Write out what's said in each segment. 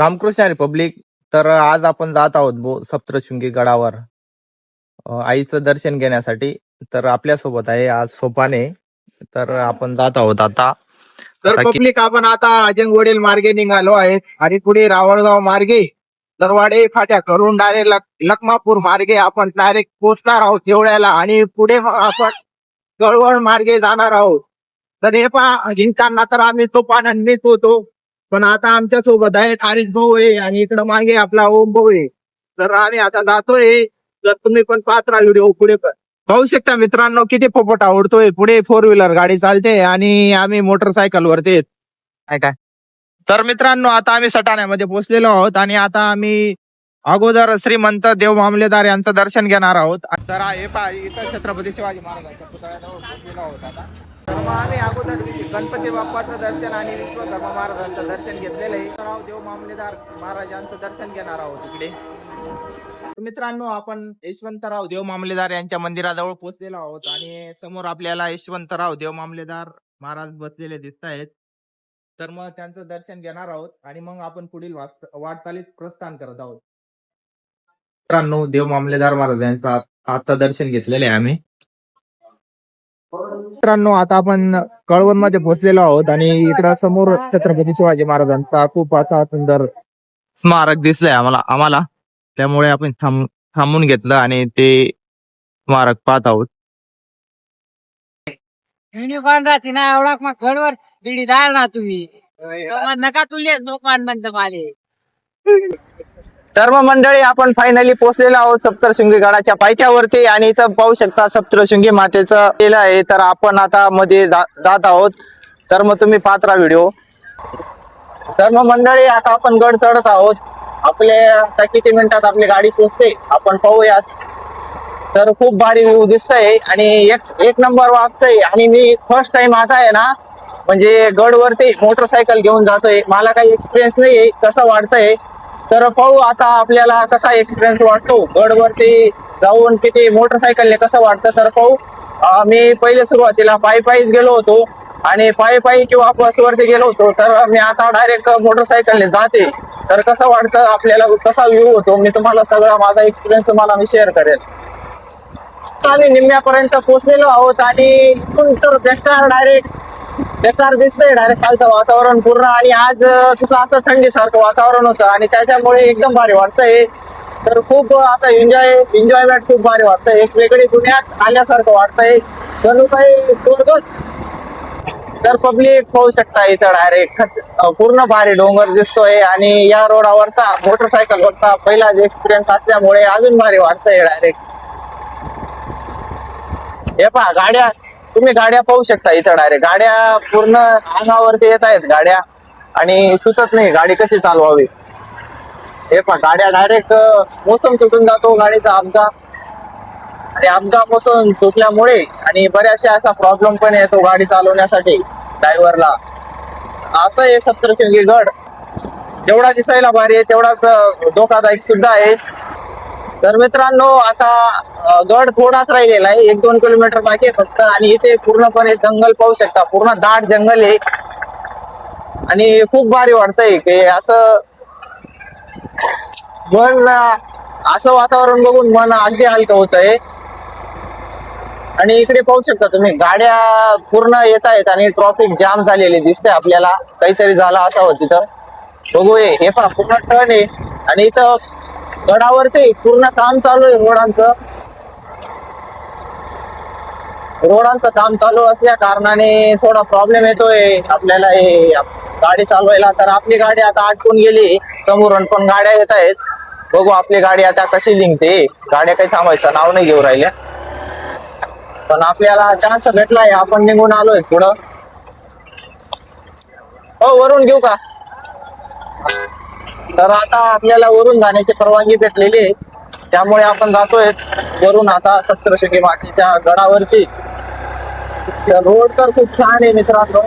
Ramakrishna Republic. तर आज आपण जात आहोत सप्तशृंगी गडावर आईचं दर्शन घेण्यासाठी. तर आपल्यासोबत आहे आज सोपाने. तर आपण जात आहोत आता. तर पब्लिक आपण आता अजंगवडील मार्गे निघालो आहे आणि पुढे रावळगाव मार्गे दरवाडे फाट्या करून डायरेक्ट लखमापूर मार्गे आपण डायरेक्ट पोहोचणार आहोत तेवढ्याला. आणि पुढे मग आपण कळवण मार्गे जाणार आहोत. तर हे पहा हिंडताना तर आम्ही सोपानांनीच होतो, पण आता आमच्या सोबत आहेत हरीश भाऊ आहे आणि इकडं मागे आपला ओम भाऊ आहे. तर आम्ही आता जातोय. तर तुम्ही पण पाहत राहा व्हिडिओ पुढे पण. पाहू शकता मित्रांनो किती पोपट आवडतोय. पुढे 4 व्हीलर गाडी चालते आणि आम्ही मोटरसायकल वरती काय काय. तर मित्रांनो आता आम्ही सटाण्यामध्ये पोहोचलेलो आहोत आणि आता आम्ही अगोदर श्रीमंत देव मामलेदार यांचं दर्शन घेणार आहोत. तर हे पहा इथं छत्रपती शिवाजी महाराजांच्या पुतळ्याजवळ पोहोचलेलो आहोत आता. तर मग आम्ही अगोदर गणपती बाप्पाचं दर्शन आणि विश्वकर्मा महाराजांचं दर्शन घेतलेलं आहे. देव मामलेदार महाराजांचं दर्शन घेणार आहोत इकडे. मित्रांनो आपण यशवंतराव देव मामलेदार यांच्या मंदिराजवळ पोहोचलेलो आहोत आणि समोर आपल्याला यशवंतराव देव मामलेदार महाराज बसलेले दिसत आहेत. तर मग त्यांचं दर्शन घेणार आहोत आणि मग आपण पुढील वाटचालीत प्रस्थान करत आहोत. मित्रांनो देव मामलेदार महाराजांचं आता दर्शन घेतलेले आहे आम्ही. मित्रांनो आता आपण कळवण मध्ये पोहोचलेलो आहोत आणि इकडं समोर छत्रपती शिवाजी महाराजांचा खूप असा सुंदर स्मारक दिसलंय आम्हाला. त्यामुळे आपण थांबून घेतलं आणि ते स्मारक पाहत आहोत. युनिकॉर्न राहते ना एवढा मग घरवर बिडी जाल ना तुम्ही नका तुले सोपान बंद माले. तर मग मंडळी आपण फायनली पोहोचलेलो आहोत सप्तशृंगी गडाच्या पायथ्यावरती आणि इथं पाहू शकता सप्तशृंगी मातेचं केलं आहे. तर आपण आता मध्ये जात आहोत. तर मग तुम्ही पाहत राहा व्हिडिओ. तर मग मंडळी आता आपण गड चढत आहोत. आपले आता किती मिनिटात आपली गाडी पोहोचते आपण पाहूयात. तर खूप भारी व्ह्यू दिसतंय आणि एक नंबर वाटतंय. आणि मी फर्स्ट टाइम आता आहे ना म्हणजे गडवरती मोटरसायकल घेऊन जातोय. मला काही एक्सपिरियन्स नाहीये कसं वाटतंय. तर पाहू आता आपल्याला कसा एक्सपिरियन्स वाटतो गडवरती जाऊन किती मोटरसायकलने कसं वाटतं. तर पाहू. मी पहिले सुरुवातीला पायीच गेलो होतो आणि पायी किंवा बसवरती गेलो होतो. तर मी आता डायरेक्ट मोटरसायकलने जाते. तर कसं वाटतं आपल्याला कसा व्ह्यू होतो मी तुम्हाला सगळा माझा एक्सपिरियन्स तुम्हाला मी शेअर करेल. आम्ही निम्म्यापर्यंत पोहोचलेलो आहोत आणि इथून तर बेकार दिसतंय डायरेक्ट खालचं वातावरण पूर्ण. आणि आज कसं आता थंडीसारखं वातावरण होतं आणि त्याच्यामुळे एकदम भारी वाटतंय. तर खूप आता एन्जॉयमेंट खूप भारी वाटतंय. एक वेगळी दुनियात आल्यासारखं वाटतंय जणू काही स्वर्गच. तर पब्लिक पाहू शकता इथं डायरेक्ट पूर्ण भारी डोंगर दिसतोय आणि या रोडावरचा मोटरसायकलवरचा पहिलाच एक्सपिरियन्स असल्यामुळे अजून भारी वाटतंय डायरेक्ट. हे पहा तुम्ही गाड्या पाहू शकता इथं डायरेक्ट गाड्या पूर्ण अंगावरती येत आहेत गाड्या आणि सुचत नाही गाडी कशी चालवावी. हे पहा गाड्या डायरेक्ट मोसम तुटून जातो गाडीचा आणि अपघात मोसम सुटल्यामुळे आणि बऱ्याचशा असा प्रॉब्लेम पण येतो गाडी चालवण्यासाठी ड्रायव्हरला. असं हे सप्तशृंगी गड जेवढा दिसायला भारी आहे तेवढाच धोकादायक सुद्धा आहे. तर मित्रांनो आता गड थोडाच राहिलेला आहे 1-2 किलोमीटर बाकी आहे फक्त. आणि इथे पूर्णपणे जंगल पाहू शकता पूर्ण दाट जंगल आहे आणि खूप भारी वाटतंय की असं वातावरण बघून मन अगदी हलकं होतंय. आणि इकडे पाहू शकता तुम्ही गाड्या पूर्ण येत आहेत आणि ट्रॉफिक जाम झालेली दिसते आपल्याला. काहीतरी झालं असावं तिथं. बघू हे पहा पूर्ण टर्न आहे आणि इथं गडावरती पूर्ण काम चालू आहे रोडांचं काम चालू असल्या कारणाने थोडा प्रॉब्लेम येतोय आपल्याला हे गाडी चालवायला. तर आपली गाडी आता अटकून गेली समोरून पण गाड्या येत आहेत. बघू आपली गाडी आता कशी निघते. गाड्या काही थांबायचं नाव नाही घेऊ राहिल्या पण आपल्याला चान्स भेटलाय आपण निघून आलोय पुढं. हो वरून घेऊ का. तर आता आपल्याला वरून जाण्याची परवानगी भेटलेली आहे त्यामुळे आपण जातोय वरून आता सप्तशृंगी मातेच्या गडावरती. रोड तर खूप छान आहे मित्रांनो.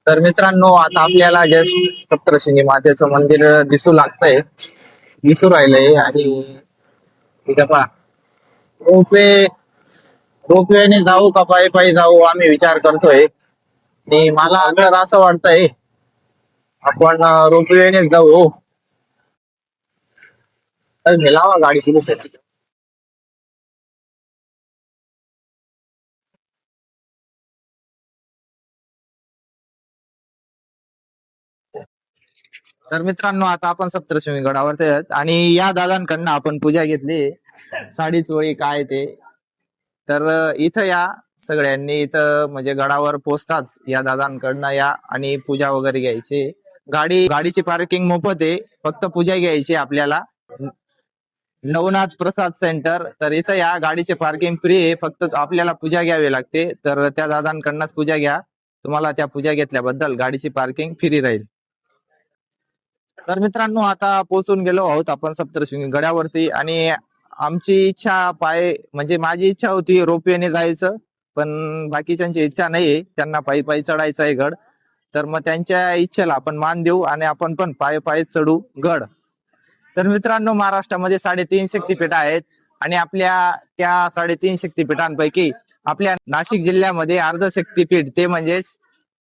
तर मित्रांनो आता आपल्याला जस्ट सप्तशृंगी मातेचं मंदिर दिसू राहिलंय आणि इथं पहा रोपवेने जाऊ का पायी जाऊ आम्ही विचार करतोय. आणि मला तर असं वाटतंय आपण रोपवेने जाऊ हो. तर लावा गाडी पुढे. तर मित्रांनो आता आपण सप्तशृंगी गडावरती आहेत आणि या दादांकडनं आपण पूजा घेतली साडी चोळी काय ते. तर इथं या सगळ्यांनी इथं म्हणजे गडावर पोचताच या दादांकडनं या आणि पूजा वगैरे घ्यायची. गाडीची पार्किंग मोफत आहे, फक्त पूजा घ्यायची आपल्याला. नवनाथ प्रसाद सेंटर, तर इथं या गाडीचे पार्किंग फ्री आहे, फक्त आपल्याला पूजा घ्यावी लागते. तर त्या दादांकडनंच पूजा घ्या, तुम्हाला त्या पूजा घेतल्याबद्दल गाडीची पार्किंग फ्री राहील. तर मित्रांनो आता पोहोचून गेलो आहोत आपण सप्तशृंगी गडावरती आणि आमची इच्छा म्हणजे माझी इच्छा होती रोपवेने जायचं, पण बाकीच्यांची इच्छा नाहीये, त्यांना पायी पायी चढायचं आहे गड. तर मग त्यांच्या इच्छेला आपण मान देऊ आणि आपण पण पायी पायी चढू गड. तर मित्रांनो महाराष्ट्रामध्ये 3.5 शक्तिपीठ आहेत आणि आपल्या त्या 3.5 शक्तिपीठांपैकी आपल्या नाशिक जिल्ह्यामध्ये अर्ध शक्तिपीठ ते म्हणजेच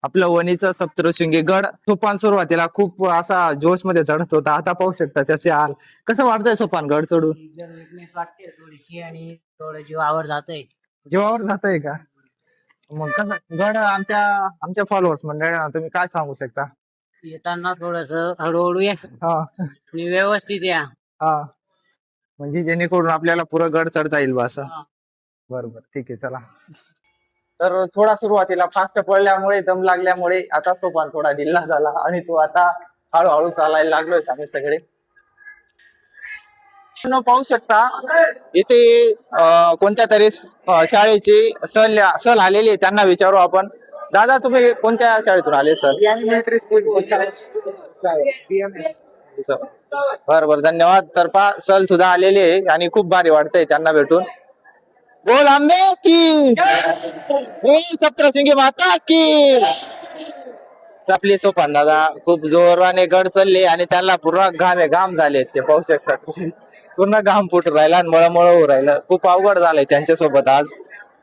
आपलं वणीचं सप्तशृंगी गड. सोपान सुरुवातीला खूप असा जोश मध्ये चढत होता, आता पाहू शकता त्याचे हाल. कसं वाटतंय सोपान गड चढून? विकनेस वाटते थोडीशी आणि थोडं जीवावर जातंय. जीवावर जातंय का? मग कसं गड आमच्या फॉलोअर्स मंडळींना तुम्ही काय सांगू शकता? येताना थोडस हळूहळू या हा आणि व्यवस्थित या. हा, म्हणजे जेणेकरून आपल्याला पुरं गड चढता येईल बा असं. बरोबर, ठीक आहे, चला. तर थोडा सुरुवातीला फास्ट पडल्यामुळे दम लागल्यामुळे आता सोपान थोडा ढिल्ला झाला आणि तो आता हळूहळू चालायला लागलोय आम्ही सगळे. पाहू शकता इथे कोणत्या तरी शाळेचे सहल आलेले, त्यांना विचारू आपण. दादा तुम्ही कोणत्या शाळेतून आले सर? बरं बरं, धन्यवाद. तर सहल सुद्धा आलेली आहे आणि खूप भारी वाटतंय त्यांना भेटून. बोल आंबे की सप्तशृंगी माता की. आपले सोपान दादा खूप जोराने गड चढले आणि त्यांना पूर्ण घाम झाले, ते पाहू शकतात. पूर्ण घाम फुटून राहिला आणि मळमळ होऊ राहिलं, खूप अवघड झालंय त्यांच्यासोबत आज.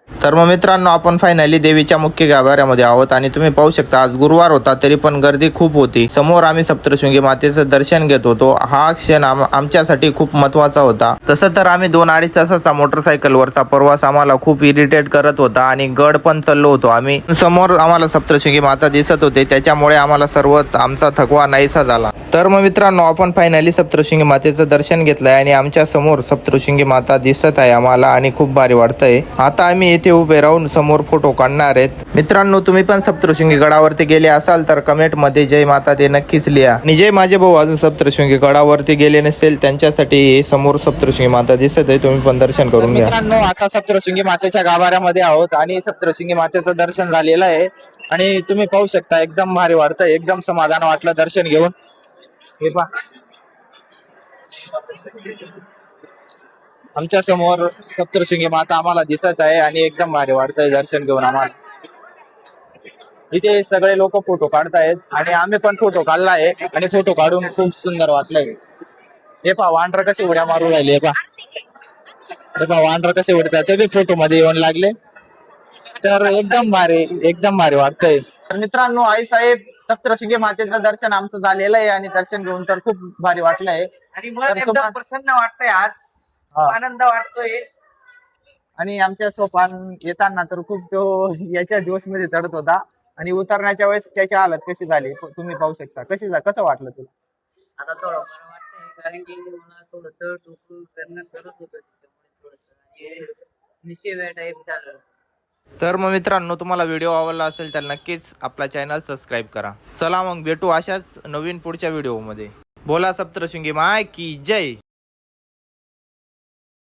तर मग मित्रांनो आपण फायनली देवीच्या मुख्य गाभाऱ्यामध्ये आहोत आणि तुम्ही पाहू शकता आज गुरुवार होता तरी पण गर्दी खूप होती. समोर आम्ही सप्तशृंगी मातेचं दर्शन घेत होतो. हा क्षण आमच्यासाठी खूप महत्वाचा होता. तसं तर आम्ही 2-2.5 तासाचा मोटरसायकलवरचा प्रवास आम्हाला खूप इरिटेट करत होता आणि गड पण चाललो होतो आम्ही. समोर आम्हाला सप्तशृंगी माता दिसत होते, त्याच्यामुळे आम्हाला सर्व आमचा थकवा नाहीसा झाला. तर मग मित्रांनो आपण फायनली सप्तशृंगी मातेचं दर्शन घेतलंय आणि आमच्या समोर सप्तशृंगी माता दिसत आहे आम्हाला आणि खूप भारी वाटतंय. आता आम्ही इथे उभे राहून समोर फोटो काढणार आहेत. मित्रांनो तुम्ही पण सप्तशृंगी गडावरती गेले असाल तर कमेंट मध्ये जय माता ते नक्कीच लिहा. आणि जे माझे भाऊ अजून सप्तशृंगी गडावरती गेले नसेल त्यांच्यासाठी समोर सप्तशृंगी माता दिसत आहे, तुम्ही पण दर्शन करून घ्या. मित्रांनो आता सप्तशृंगी मातेच्या गाभाऱ्यामध्ये आहोत आणि सप्तशृंगी मातेचं दर्शन झालेलं आहे आणि तुम्ही पाहू शकता एकदम भारी वाटतं, एकदम समाधान वाटलं दर्शन घेऊन. हे पहा आमच्या समोर सप्तशृंगी माता आम्हाला दिसत आहे आणि एकदम भारी वाटतंय दर्शन घेऊन आम्हाला. इथे सगळे लोक फोटो काढतायत आणि आम्ही पण फोटो काढला आहे आणि फोटो काढून खूप सुंदर वाटलंय. हे पहा वांढर कसे उड्या मारू राहिले, हे पहा वांढर कसे उडतात, ते फोटो मध्ये येऊन लागले. तर एकदम भारी वाटतंय. तर मित्रांनो आई साहेब सप्तशृंगी मातेचं दर्शन आमचं झालेलं आहे आणि दर्शन घेऊन तर खूप भारी वाटलंय आणि मला एकदम प्रसन्न वाटतंय आज, आनंद वाटतोय. आणि आमच्या सोपान येताना तर खूप तो याच्या जोश मध्ये चढत होता आणि उतरण्याच्या वेळेस त्याची हालत कशी झाली तुम्ही पाहू शकता. कसं वाटलं तुला? आता थोडं बरं वाटतंय कारण की मला थोडस टोकून करणं करत होतं, थोडस निश्चय टाईप झालं. तर मग मित्रांनो तुम्हाला व्हिडिओ आवडला असेल तर नक्कीच आपला चॅनल सबस्क्राईब करा. चला मग भेटू अशाच नवीन पुढच्या व्हिडिओ मध्ये. बोला सप्तशृंगी माय की जय.